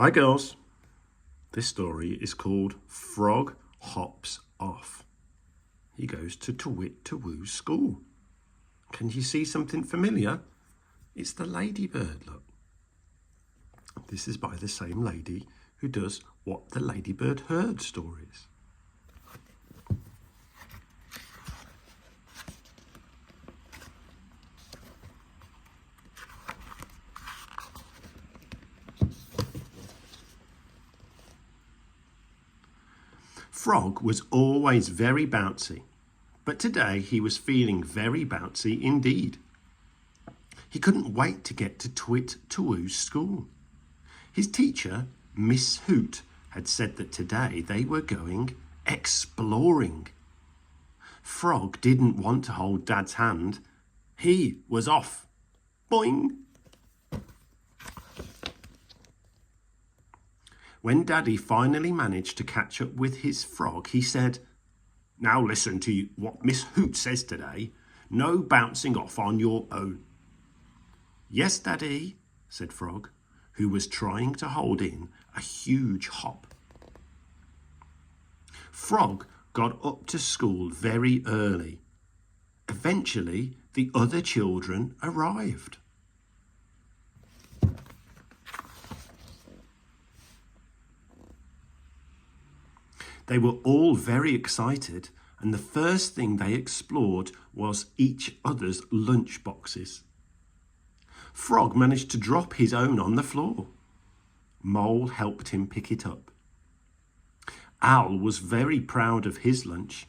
Hi girls, this story is called Frog Hops Off. He goes to Twit to Woo school. Can you see something familiar? It's the ladybird, look. This is by the same lady who does What the Ladybird Heard stories. Frog was always very bouncy, but today he was feeling very bouncy indeed. He couldn't wait to get to Twit to Woo's school. His teacher, Miss Hoot, had said that today they were going exploring. Frog didn't want to hold Dad's hand. He was off. Boing! When Daddy finally managed to catch up with his frog, he said, "Now listen to what Miss Hoot says today. No bouncing off on your own." "Yes, Daddy," said Frog, who was trying to hold in a huge hop. Frog got up to school very early. Eventually, the other children arrived. They were all very excited, and the first thing they explored was each other's lunch boxes. Frog managed to drop his own on the floor. Mole helped him pick it up. Owl was very proud of his lunch.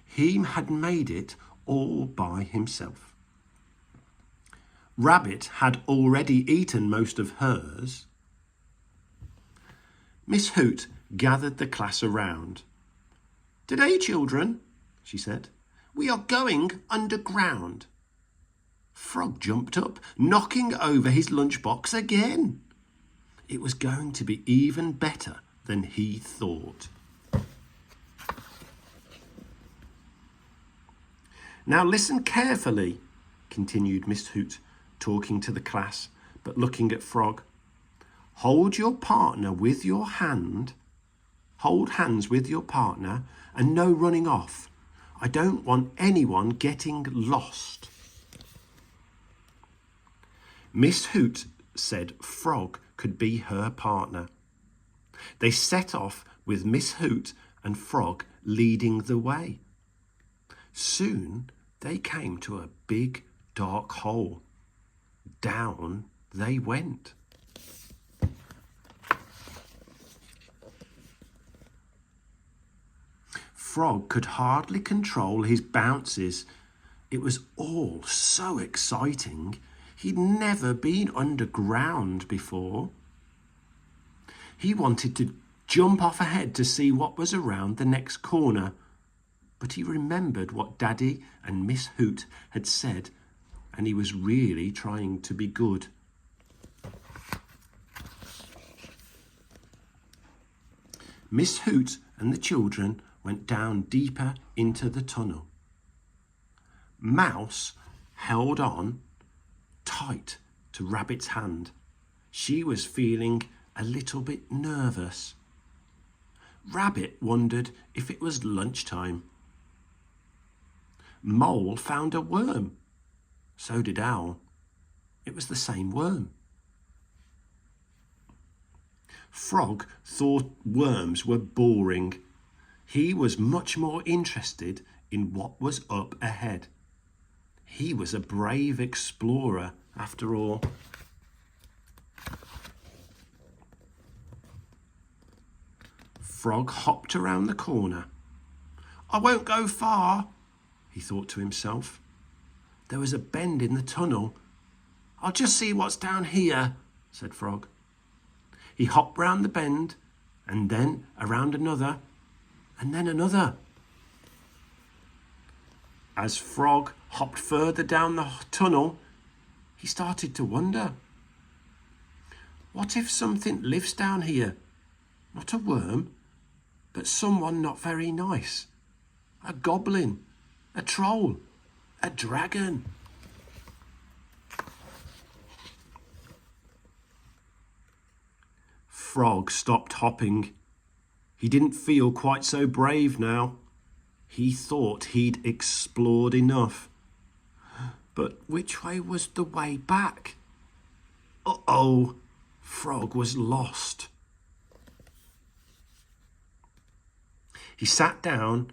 He had made it all by himself. Rabbit had already eaten most of hers. Miss Hoot gathered the class around. "Today, children," she said, "we are going underground." Frog jumped up, knocking over his lunchbox again. It was going to be even better than he thought. "Now listen carefully," continued Miss Hoot, talking to the class, but looking at Frog. "Hold your partner with your hand. Hold hands with your partner and no running off. I don't want anyone getting lost." Miss Hoot said Frog could be her partner. They set off with Miss Hoot and Frog leading the way. Soon they came to a big dark hole. Down they went. Frog could hardly control his bounces. It was all so exciting. He'd never been underground before. He wanted to jump off ahead to see what was around the next corner, but he remembered what Daddy and Miss Hoot had said, and he was really trying to be good. Miss Hoot and the children went down deeper into the tunnel. Mouse held on tight to Rabbit's hand. She was feeling a little bit nervous. Rabbit wondered if it was lunchtime. Mole found a worm. So did Owl. It was the same worm. Frog thought worms were boring. He was much more interested in what was up ahead. He was a brave explorer, after all. Frog hopped around the corner. "I won't go far," he thought to himself. There was a bend in the tunnel. "I'll just see what's down here," said Frog. He hopped round the bend, and then around another, and then another. As Frog hopped further down the tunnel, he started to wonder. What if something lives down here? Not a worm, but someone not very nice. A goblin, a troll, a dragon. Frog stopped hopping. He didn't feel quite so brave now. He thought he'd explored enough. But which way was the way back? Uh-oh, Frog was lost. He sat down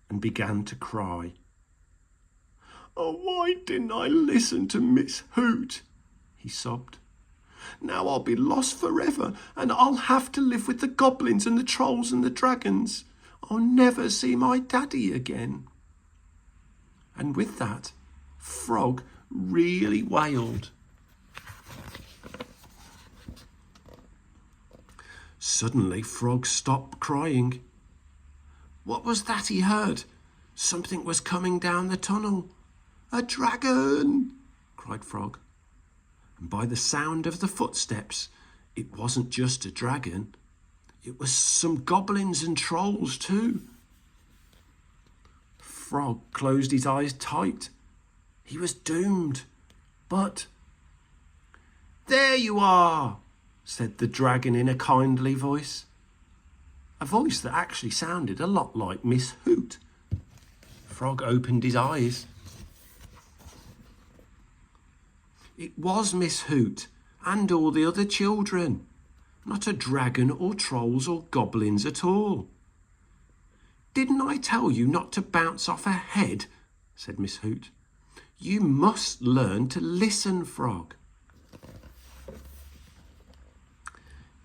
and began to cry. Oh, why didn't I listen to Miss Hoot? He sobbed. Now I'll be lost forever, and I'll have to live with the goblins and the trolls and the dragons. I'll never see my daddy again. And with that, Frog really wailed. Suddenly, Frog stopped crying. What was that he heard? Something was coming down the tunnel. A dragon! Cried Frog. And by the sound of the footsteps, it wasn't just a dragon. It was some goblins and trolls too. Frog closed his eyes tight. He was doomed. But there you are, said the dragon in a kindly voice. A voice that actually sounded a lot like Miss Hoot. Frog opened his eyes. It was Miss Hoot and all the other children. Not a dragon or trolls or goblins at all. Didn't I tell you not to bounce off her head? Said Miss Hoot. You must learn to listen, Frog.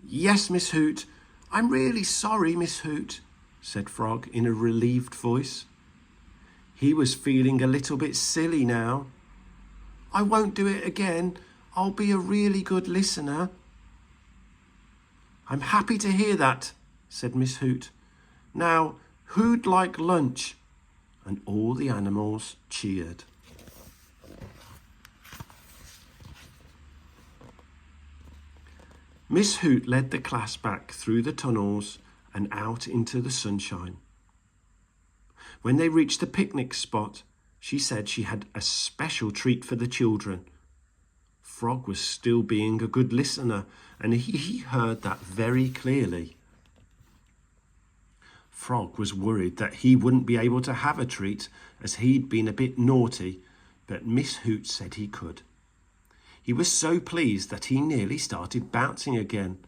Yes, Miss Hoot. I'm really sorry, Miss Hoot, said Frog in a relieved voice. He was feeling a little bit silly now. I won't do it again. I'll be a really good listener. I'm happy to hear that, said Miss Hoot. Now, who'd like lunch? And all the animals cheered. Miss Hoot led the class back through the tunnels and out into the sunshine. When they reached the picnic spot, she said she had a special treat for the children. Frog was still being a good listener, and he heard that very clearly. Frog was worried that he wouldn't be able to have a treat as he'd been a bit naughty, but Miss Hoot said he could. He was so pleased that he nearly started bouncing again,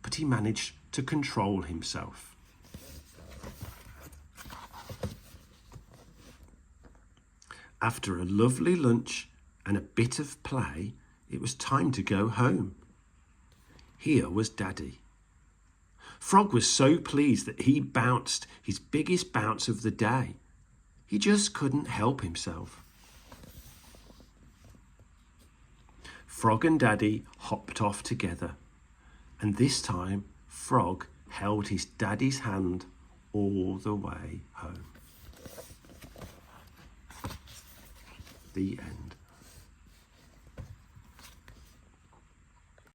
but he managed to control himself. After a lovely lunch and a bit of play, it was time to go home. Here was Daddy. Frog was so pleased that he bounced his biggest bounce of the day. He just couldn't help himself. Frog and Daddy hopped off together, and this time Frog held his daddy's hand all the way home. The end.